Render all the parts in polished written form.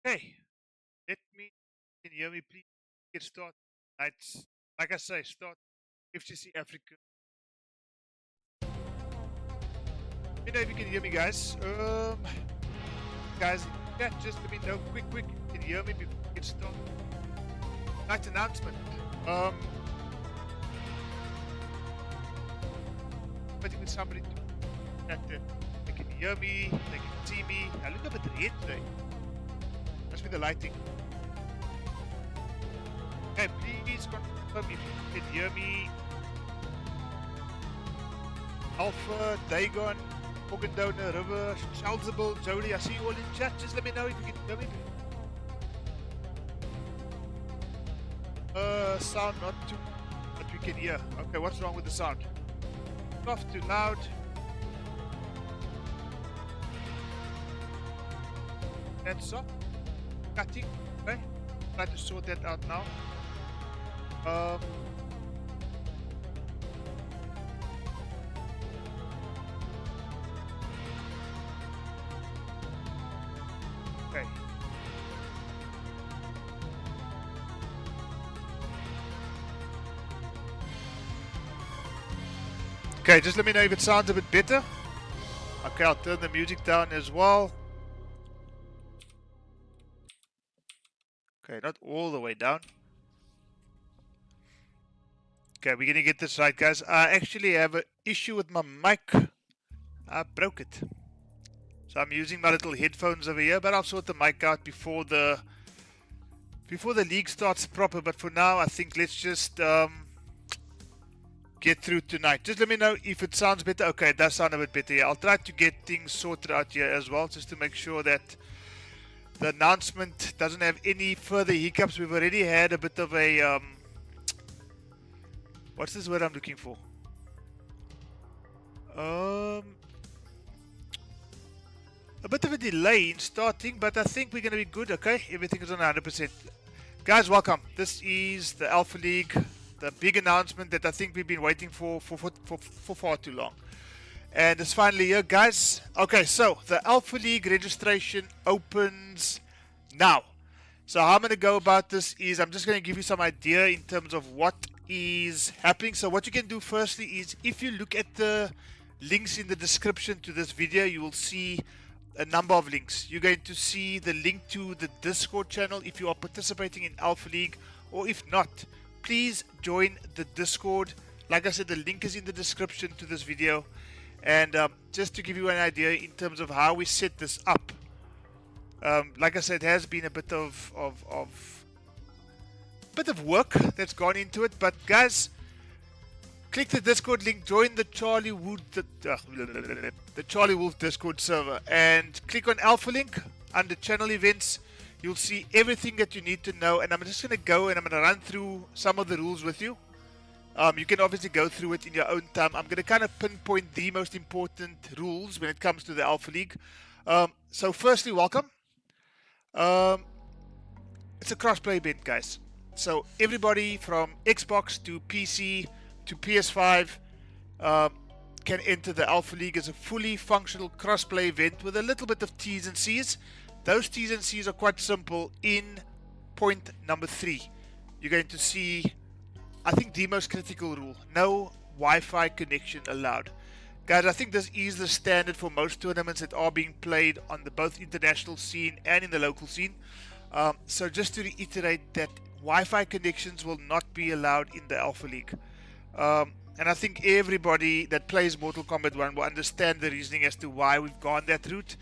Okay, let me, can you hear me please get started? Let's, like I say, start FGC Africa. Let me know if you can hear me, guys. Guys, in chat, just let me know quick. Can you hear me before we get started? Nice announcement. Um, waiting with somebody to chat that they can hear me, they can see me. I look a bit red today. Must be the lighting. Okay, please confirm if you can hear me. Alpha, Dagon, Morgan Donor, River, Shalzable, Jody, I see you all in chat. Just let me know if you can hear me. Sound not too, but we can hear. Okay, what's wrong with the sound? Soft, too loud. That's soft. Cutting. Okay. Try to sort that out now. Okay. Okay, just let me know if it sounds a bit better. Okay, I'll turn the music down as well. Okay, not all the way down. Okay, we're gonna get this right, guys. I actually have an issue with my mic. I broke it. So I'm using my little headphones over here, but I'll sort the mic out before the league starts proper. But for now, I think let's just get through tonight. Just let me know if it sounds better. Okay, it does sound a bit better. Yeah, I'll try to get things sorted out here as well, just to make sure that the announcement doesn't have any further hiccups. We've already had a bit of a what's this word I'm looking for? A bit of a delay in starting, but I think we're going to be good. Okay, everything is on 100%. Guys, welcome. This is the AlphaLeague, the big announcement that I think we've been waiting for far too long. And it's finally here, guys. Okay, so the AlphaLeague registration opens now. So how I'm going to go about this is I'm just going to give you some idea in terms of what is happening. So what you can do firstly is if you look at the links in the description to this video, you will see a number of links. You're going to see the link to the Discord channel if you are participating in AlphaLeague, or if not, please join the Discord. Like I said, the link is in the description to this video. And just to give you an idea in terms of how we set this up, like I said, it has been a bit of work that's gone into it. But guys, click the Discord link, join the Charlie Wolf Discord server, and click on AlphaLink under channel events. You'll see everything that you need to know, and I'm just going to go and I'm going to run through some of the rules with you. You can obviously go through it in your own time. I'm going to kind of pinpoint the most important rules when it comes to the AlphaLeague. So firstly, welcome. It's a cross-play event, guys. So everybody from Xbox to PC to PS5 can enter the AlphaLeague as a fully functional cross-play event with a little bit of T's and C's. Those T's and C's are quite simple. In point number 3, you're going to see, I think, the most critical rule: no Wi-Fi connection allowed. Guys, I think this is the standard for most tournaments that are being played on the both international scene and in the local scene. So just to reiterate that Wi-Fi connections will not be allowed in the AlphaLeague. And I think everybody that plays Mortal Kombat 1 will understand the reasoning as to why we've gone that route.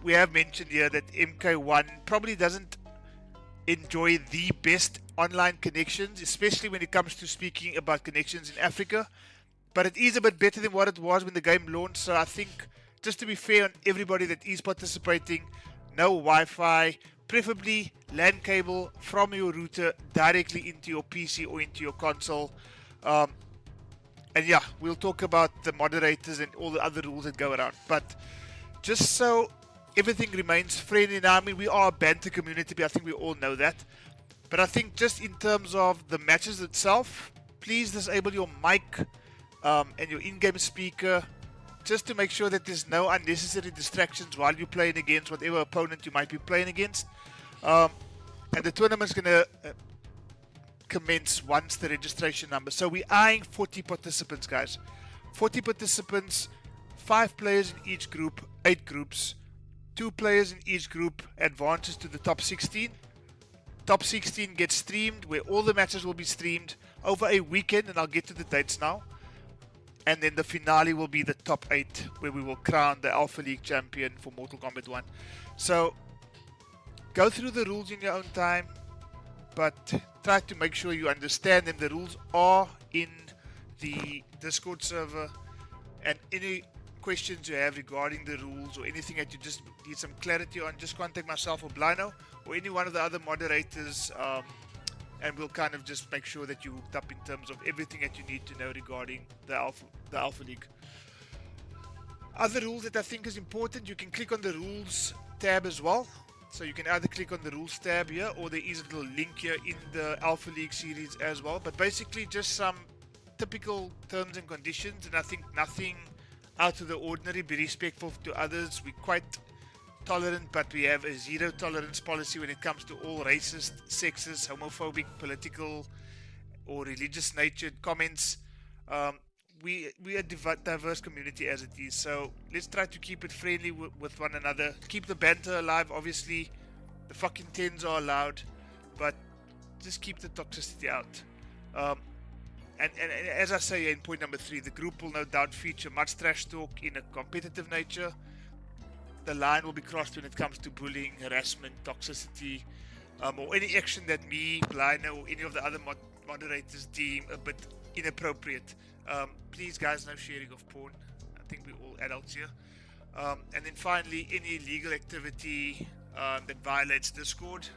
We have mentioned here that MK1 probably doesn't enjoy the best online connections, especially when it comes to speaking about connections in Africa. But it is a bit better than what it was when the game launched. So I think, just to be fair on everybody that is participating, no Wi-Fi, preferably LAN cable from your router directly into your PC or into your console. And yeah, we'll talk about the moderators and all the other rules that go around. But just so everything remains friendly now, I mean, we are a banter community, I think we all know that. But I think just in terms of the matches itself, please disable your mic and your in-game speaker just to make sure that there's no unnecessary distractions while you're playing against whatever opponent you might be playing against. And the tournament's going to commence once the registration number. So we're eyeing 40 participants, guys. 40 participants, 5 players in each group, 8 groups. 2 players in each group advances to the top 16. Top 16 gets streamed, where all the matches will be streamed over a weekend, and I'll get to the dates now. And then the finale will be the top 8, where we will crown the AlphaLeague champion for Mortal Kombat 1. So, go through the rules in your own time, but try to make sure you understand them. The rules are in the Discord server, and any questions you have regarding the rules or anything that you just need some clarity on, just contact myself or Blino or any one of the other moderators, and we'll kind of just make sure that you're hooked up in terms of everything that you need to know regarding the AlphaLeague. Other rules that I think is important, you can click on the rules tab as well. So you can either click on the rules tab here, or there is a little link here in the AlphaLeague series as well. But basically just some typical terms and conditions, and I think nothing out of the ordinary. Be respectful to others. We're quite tolerant, but we have a zero tolerance policy when it comes to all racist, sexist, homophobic, political or religious natured comments. We are a diverse community as it is, so let's try to keep it friendly with one another. Keep the banter alive. Obviously the fucking tens are allowed, but just keep the toxicity out. And as I say in point number 3, the group will no doubt feature much trash talk in a competitive nature. The line will be crossed when it comes to bullying, harassment, toxicity, or any action that me, Blino, or any of the other moderators deem a bit inappropriate. Please guys, no sharing of porn. I think we're all adults here. And then finally, any illegal activity that violates Discord,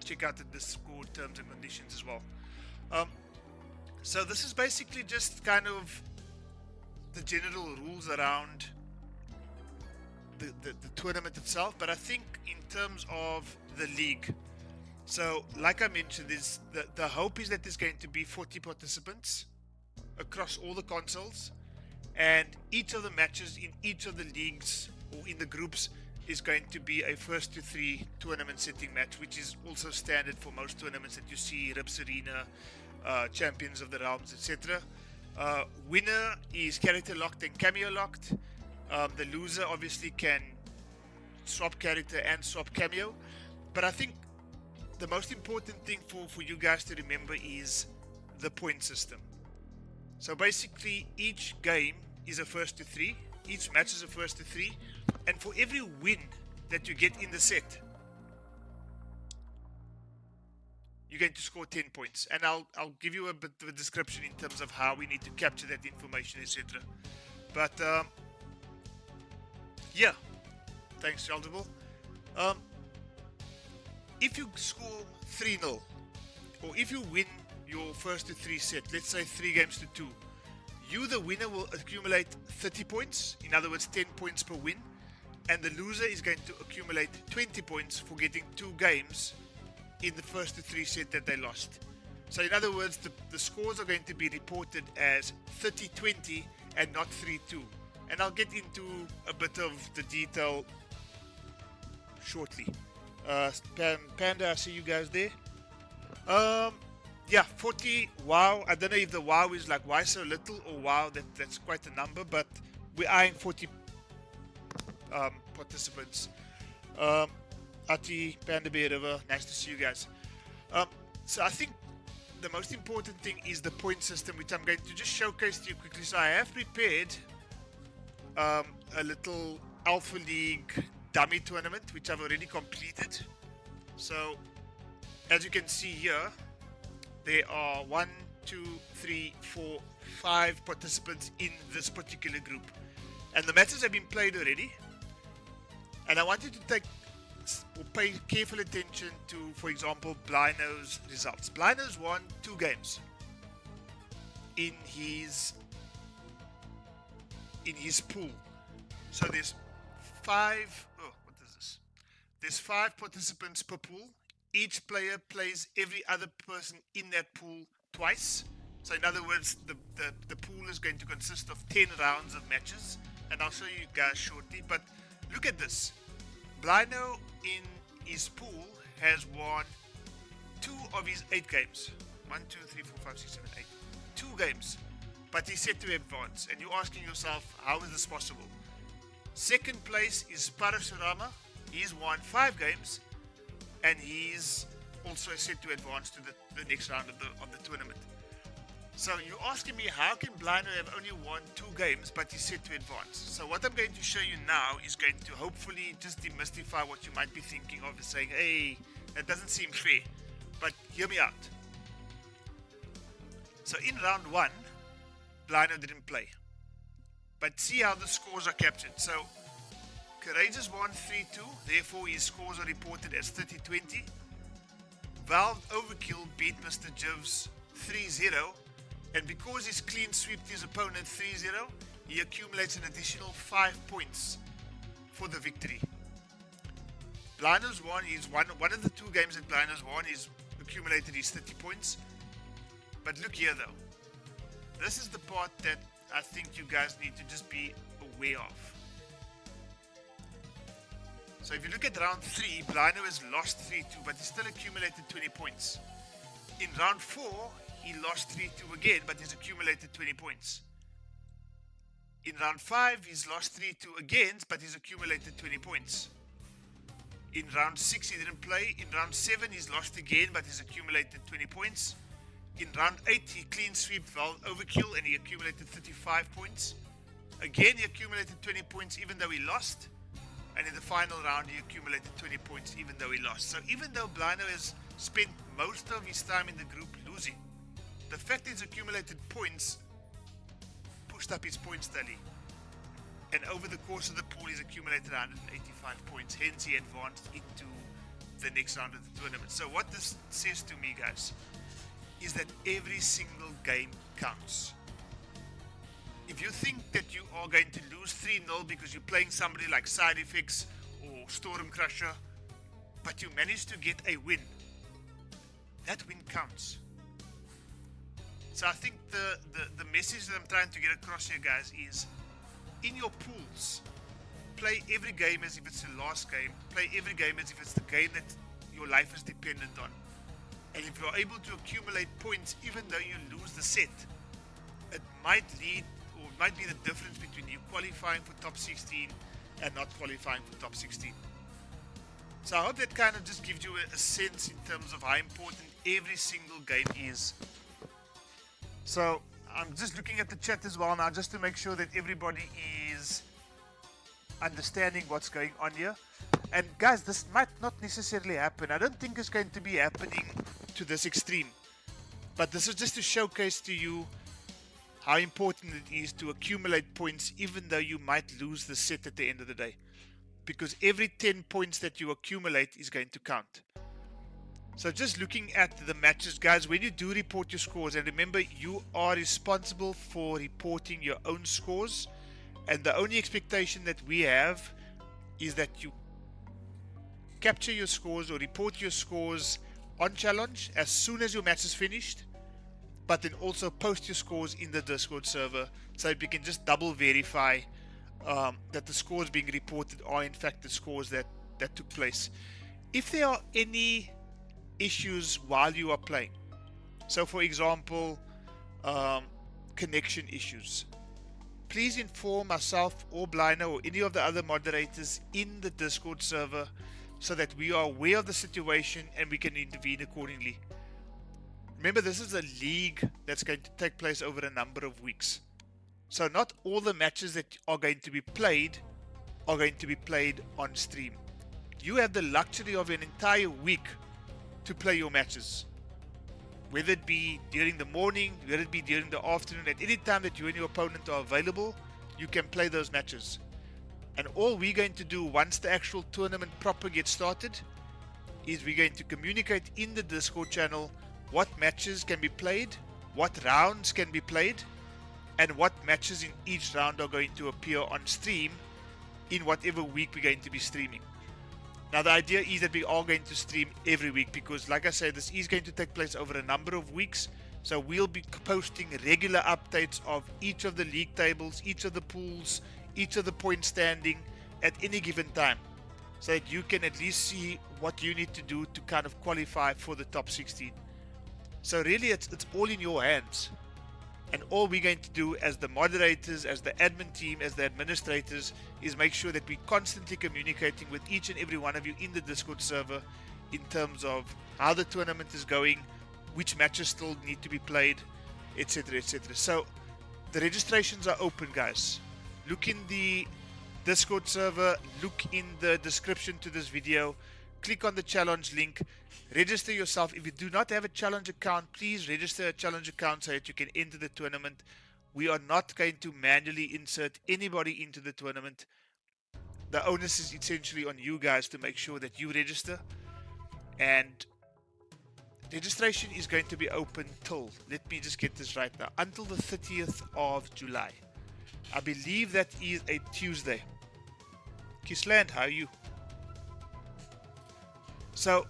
check out the Discord terms and conditions as well. So this is basically just kind of the general rules around the tournament itself, but I think in terms of the league, so like I mentioned, the hope is that there's going to be 40 participants across all the consoles, and each of the matches in each of the leagues or in the groups is going to be a first to 3 tournament setting match, which is also standard for most tournaments that you see, Rips Arena, Champions of the Realms, etc. Winner is character locked and cameo locked. The loser obviously can swap character and swap cameo, but I think the most important thing for you guys to remember is the point system. So basically each game is a first to 3, each match is a first to 3, and for every win that you get in the set, you're going to score 10 points, and I'll give you a bit of a description in terms of how we need to capture that information, etc. But yeah, thanks, Chaldable. If you score 3-0, or if you win your first to 3 set, let's say 3 games to 2, you, the winner, will accumulate 30 points, in other words 10 points per win, and the loser is going to accumulate 20 points for getting 2 games in the first to 3 set that they lost. So in other words, the scores are going to be reported as 30-20 and not 3-2. And I'll get into a bit of the detail shortly. Panda, I see you guys there. Yeah, 40. Wow. I don't know if the wow is like why so little or wow that's quite a number, but we're eyeing 40 participants. Ati, Panda Bear River, nice to see you guys. So I think the most important thing is the point system, which I'm going to just showcase to you quickly. So I have prepared a little AlphaLeague dummy tournament, which I've already completed. So as you can see here, there are 1, 2, 3, 4, 5 participants in this particular group, and the matches have been played already. And I want you to pay careful attention to, for example, Blino's results. Blino's won 2 games in his pool. So there's 5. Oh, what is this? There's 5 participants per pool. Each player plays every other person in that pool twice. So in other words, the pool is going to consist of 10 rounds of matches, and I'll show you guys shortly. But look at this. Blino in his pool has won 2 of his 8 games. 1, 2, 3, 4, 5, 6, 7, 8. 2 games. But he's set to advance. And you're asking yourself, how is this possible? Second place is Parasurama. He's won 5 games. And he's also set to advance to the next round of the tournament. So you're asking me, how can Blino have only won 2 games, but he's set to advance? So what I'm going to show you now is going to hopefully just demystify what you might be thinking of and saying, hey, that doesn't seem fair. But hear me out. So in round 1, Blino didn't play. But see how the scores are captured. So Courageous won 3-2, therefore his scores are reported as 30-20. Valve Overkill beat Mr. Jivs 3-0. And because he's clean swept his opponent 3-0, he accumulates an additional 5 points for the victory. Blino's won, he's one of the 2 games that Blino's won, he's accumulated his 30 points. But look here though, this is the part that I think you guys need to just be aware of. So if you look at round 3, Blino has lost 3-2, but he still accumulated 20 points. In round 4, he lost 3-2 again, but he's accumulated 20 points. In round 5, he's lost 3-2 again, but he's accumulated 20 points. In round 6, he didn't play. In round 7, he's lost again, but he's accumulated 20 points. In round 8, he clean swept Valve Overkill, and he accumulated 35 points. Again, he accumulated 20 points, even though he lost. And in the final round, he accumulated 20 points, even though he lost. So even though Blino has spent most of his time in the group losing, the fact he's accumulated points pushed up his points tally. And over the course of the pool, he's accumulated 185 points. Hence, he advanced into the next round of the tournament. So what this says to me, guys, is that every single game counts. If you think that you are going to lose 3-0 because you're playing somebody like Side Effects or Storm Crusher, but you manage to get a win, that win counts. So I think the message that I'm trying to get across here, guys, is in your pools, play every game as if it's the last game. Play every game as if it's the game that your life is dependent on. And if you're able to accumulate points even though you lose the set, it might lead, or it might be the difference between you qualifying for top 16 and not qualifying for top 16. So I hope that kind of just gives you a sense in terms of how important every single game is. So I'm just looking at the chat as well now, just to make sure that everybody is understanding what's going on here. And guys, this might not necessarily happen. I don't think it's going to be happening to this extreme. But this is just to showcase to you how important it is to accumulate points even though you might lose the set at the end of the day. Because every 10 points that you accumulate is going to count. So just looking at the matches, guys, when you do report your scores, and remember, you are responsible for reporting your own scores, and the only expectation that we have is that you capture your scores or report your scores on challenge as soon as your match is finished, but then also post your scores in the Discord server so that we can just double verify that the scores being reported are in fact the scores that took place. If there are any issues while you are playing, so for example connection issues, please inform myself or Blino or any of the other moderators in the Discord server so that we are aware of the situation and we can intervene accordingly. Remember, this is a league that's going to take place over a number of weeks, so not all the matches that are going to be played on stream. You have the luxury of an entire week to play your matches, whether it be during the morning, whether it be during the afternoon. At any time that you and your opponent are available, you can play those matches. And all we're going to do once the actual tournament proper gets started is we're going to communicate in the Discord channel what matches can be played, what rounds can be played, and what matches in each round are going to appear on stream in whatever week we're going to be streaming. Now the idea is that we are going to stream every week because, like I said, this is going to take place over a number of weeks. So we'll be posting regular updates of each of the league tables, each of the pools, each of the points standing at any given time, so that you can at least see what you need to do to kind of qualify for the top 16. So really it's all in your hands. And all we're going to do as the moderators, as the admin team, as the administrators, is make sure that we're constantly communicating with each and every one of you in the Discord server in terms of how the tournament is going, which matches still need to be played, etc, etc. So the registrations are open, guys. Look in the Discord server, look in the description to this video, click on the challenge link, register yourself. If you do not have a challenge account, please register a challenge account so that you can enter the tournament. We are not going to manually insert anybody into the tournament. The onus is essentially on you guys to make sure that you register. And registration is going to be open till, let me just get this right now, until the 30th of July. I believe that is a Tuesday. Kisland, how are you? So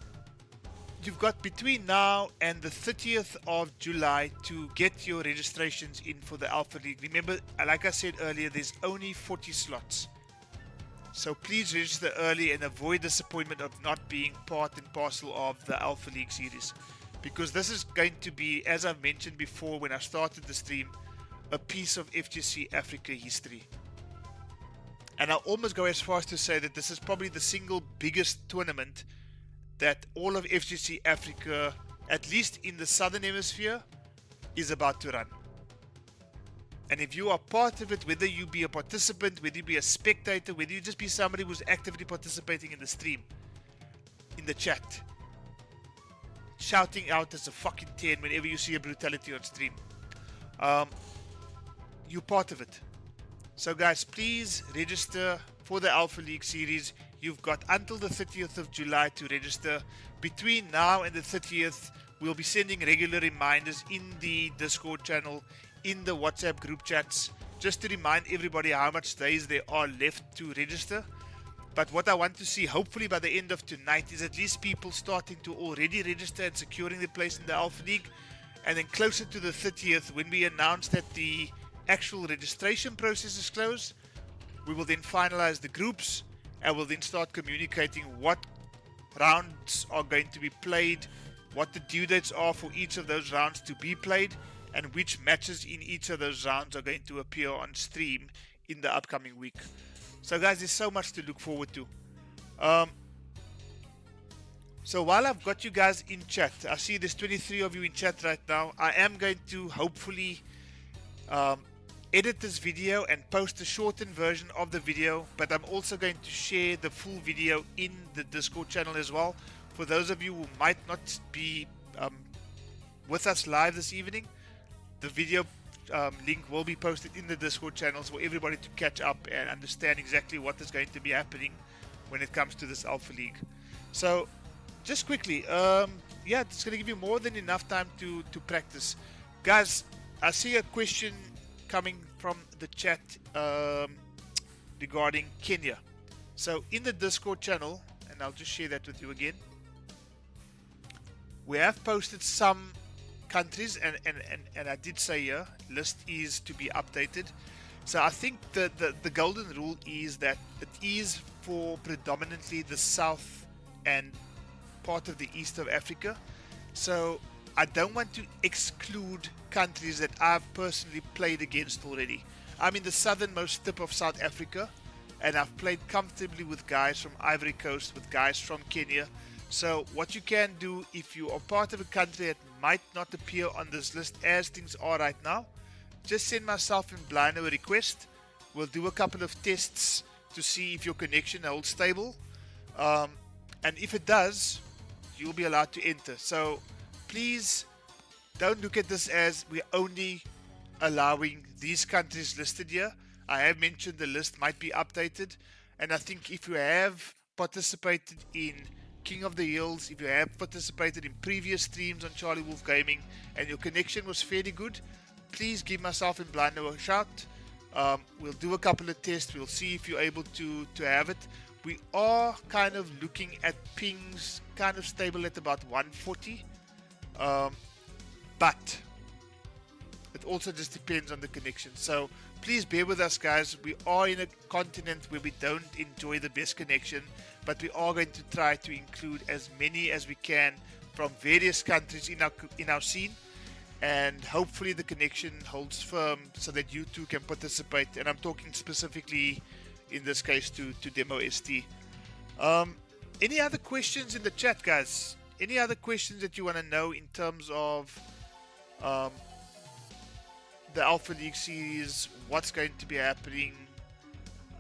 you've got between now and the 30th of July to get your registrations in for the AlphaLeague. Remember, like I said earlier, there's only 40 slots. So please register early and avoid disappointment of not being part and parcel of the AlphaLeague series. Because this is going to be, as I've mentioned before when I started the stream, a piece of FGC Africa history. And I'll almost go as far as to say that this is probably the single biggest tournament that all of FGC Africa, at least in the Southern Hemisphere, is about to run. And if you are part of it, whether you be a participant, whether you be a spectator, whether you just be somebody who's actively participating in the stream, in the chat, shouting out as a fucking 10 whenever you see a brutality on stream, you're part of it. So guys, please register for the AlphaLeague series. You've got until the 30th of July to register. Between now and the 30th, we'll be sending regular reminders in the Discord channel, in the WhatsApp group chats, just to remind everybody how much days there are left to register. But what I want to see, hopefully by the end of tonight, is at least people starting to already register and securing their place in the AlphaLeague. And then closer to the 30th, when we announce that the actual registration process is closed, we will then finalize the groups and we'll then start communicating what rounds are going to be played, what the due dates are for each of those rounds to be played, and which matches in each of those rounds are going to appear on stream in the upcoming week. So guys, there's so much to look forward to. So while I've got you guys in chat, I see there's 23 of you in chat right now. I am going to hopefully edit this video and post a shortened version of the video, but I'm also going to share the full video in the Discord channel as well. For those of you who might not be with us live this evening, the video link will be posted in the Discord channels for everybody to catch up and understand exactly what is going to be happening when it comes to this AlphaLeague. So just quickly, yeah, it's going to give you more than enough time to practice. Guys, I see a question coming from the chat regarding Kenya. So in the Discord channel, and I'll just share that with you again, we have posted some countries, and I did say here, list is to be updated. So I think the golden rule is that it is for predominantly the south and part of the east of Africa. So I don't want to exclude countries that I've personally played against already. I'm in the southernmost tip of South Africa, and I've played comfortably with guys from Ivory Coast, with guys from Kenya. So what you can do, if you are part of a country that might not appear on this list as things are right now, just send myself and Blino a request. We'll do a couple of tests to see if your connection holds stable, and if it does, you'll be allowed to enter. So please don't look at this as we're only allowing these countries listed here. I have mentioned the list might be updated, and I think if you have participated in King of the Hills, if you have participated in previous streams on Charlie Wolf Gaming and your connection was fairly good, please give myself and Blino a shout. We'll do a couple of tests. We'll see if you're able to have it. We are kind of looking at pings kind of stable at about 140. But It also just depends on the connection. So please bear with us, guys. We are in a continent where we don't enjoy the best connection, but we are going to try to include as many as we can from various countries in our scene, and hopefully the connection holds firm so that you too can participate. And I'm talking specifically in this case to Demo ST. Any other questions in the chat, guys? Any other questions that you want to know in terms of the AlphaLeague series, what's going to be happening?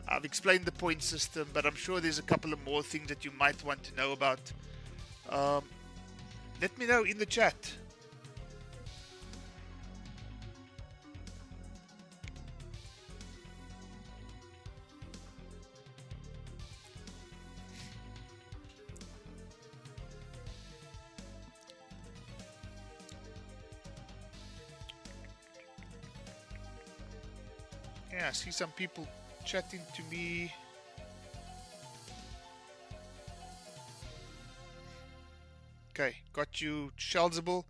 I've explained the point system, but I'm sure there's a couple of more things that you might want to know about. Let me know in the chat. Yeah, I see some people chatting to me. Okay, got you, Shelzable.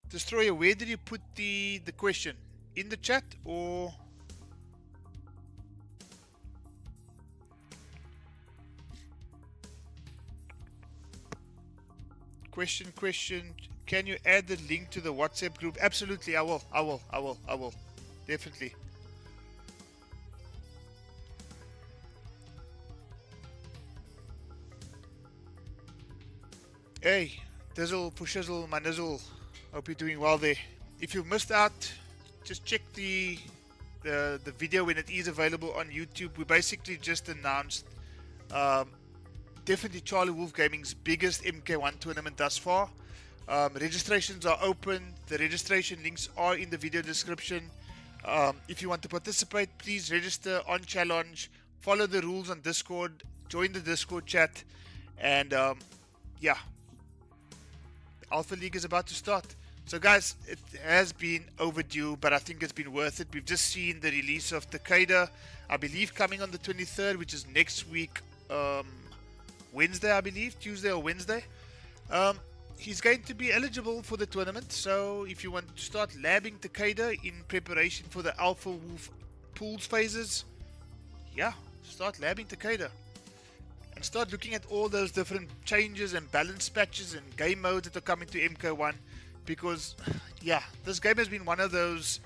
Destroyer, where did you put the question? In the chat or? Question. Can you add the link to the WhatsApp group? Absolutely, I will. Definitely. Hey, Dizzle, Pushizzle, my nizzle. Hope you're doing well there. If you missed out, just check the video when it is available on YouTube. We basically just announced definitely Charlie Wolf Gaming's biggest MK1 tournament thus far. Registrations are open. The registration links are in the video description. If you want to participate, please register on challenge, follow the rules on Discord, join the Discord chat, and yeah, AlphaLeague is about to start. So guys, it has been overdue, but I think it's been worth it. We've just seen the release of Takeda, I believe coming on the 23rd, which is next week, Wednesday, I believe, Tuesday or Wednesday. He's going to be eligible for the tournament, so if you want to start labbing Takeda in preparation for the Alpha Wolf pools phases, yeah, start labbing Takeda. And start looking at all those different changes and balance patches and game modes that are coming to MK1, because, yeah, this game has been one of those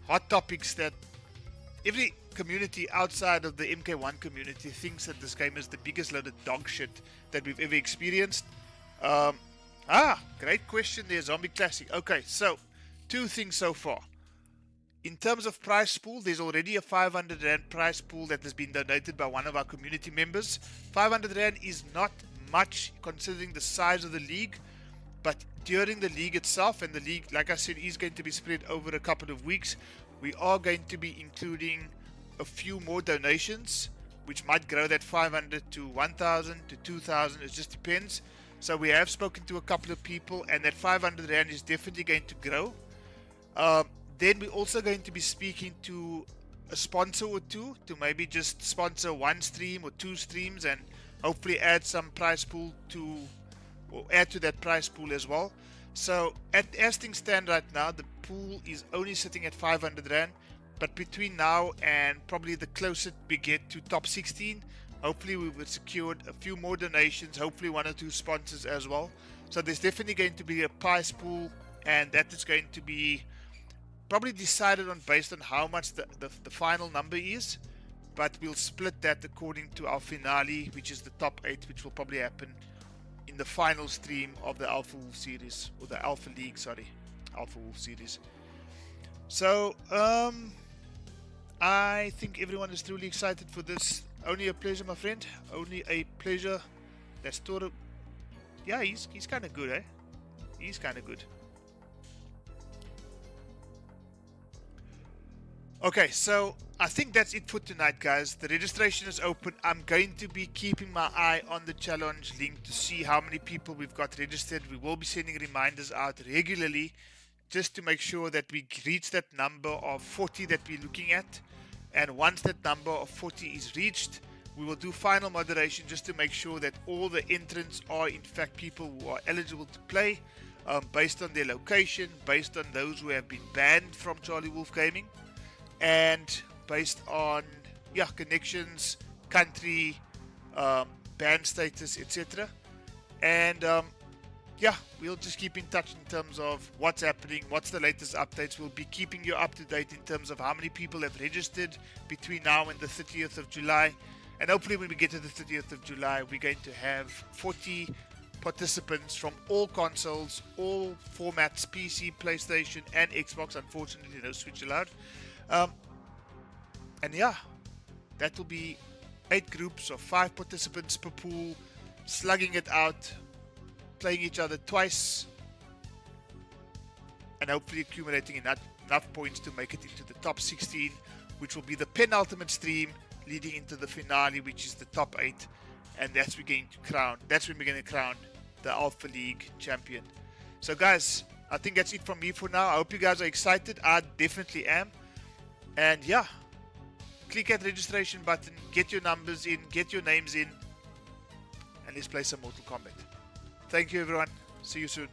hot topics that every community outside of the MK1 community thinks that this game is the biggest load of dog shit that we've ever experienced. Great question there, Zombie Classic. Okay, so, two things so far. In terms of prize pool, there's already a 500 Rand prize pool that has been donated by one of our community members. 500 Rand is not much considering the size of the league, but during the league itself, and the league, like I said, is going to be spread over a couple of weeks, we are going to be including a few more donations, which might grow that 500 to 1,000 to 2,000, it just depends. So we have spoken to a couple of people, and that 500 Rand is definitely going to grow. Then we're also going to be speaking to a sponsor or two to maybe just sponsor one stream or two streams and hopefully add some prize pool to, or add to that prize pool as well. So as things stand right now, the pool is only sitting at 500 Rand, but between now and probably the closer we get to top 16, hopefully we will secured a few more donations, hopefully one or two sponsors as well. So there's definitely going to be a prize pool, and that is going to be probably decided on based on how much the final number is, but we'll split that according to our finale, which is the top 8, which will probably happen in the final stream of the Alpha Wolf series, or the AlphaLeague, sorry, Alpha Wolf series. So I think everyone is truly excited for this. Only a pleasure, my friend, only a pleasure. That's Toro. Yeah, he's kind of good, eh? He's kind of good. Okay, so I think that's it for tonight, guys. The registration is open. I'm going to be keeping my eye on the challenge link to see how many people we've got registered. We will be sending reminders out regularly just to make sure that we reach that number of 40 that we're looking at. And once that number of 40 is reached, we will do final moderation just to make sure that all the entrants are in fact people who are eligible to play. based on their location, based on those who have been banned from Charlie Wolf Gaming, and based on connections, country, ban status, etc. And we'll just keep in touch in terms of what's happening, what's the latest updates. We'll be keeping you up to date in terms of how many people have registered between now and the 30th of July. And hopefully when we get to the 30th of July, we're going to have 40 participants from all consoles, all formats, PC, PlayStation, and Xbox. Unfortunately, no Switch allowed. That will be 8 groups of 5 participants per pool, slugging it out, playing each other twice, and hopefully accumulating enough points to make it into the top 16, which will be the penultimate stream leading into the finale, which is the top 8, and that's when we're going to crown the Alpha League champion. So guys, I think that's it from me for now. I hope you guys are excited. I definitely am. And click that registration button, get your numbers in, get your names in, and let's play some Mortal Kombat. Thank you everyone. See you soon.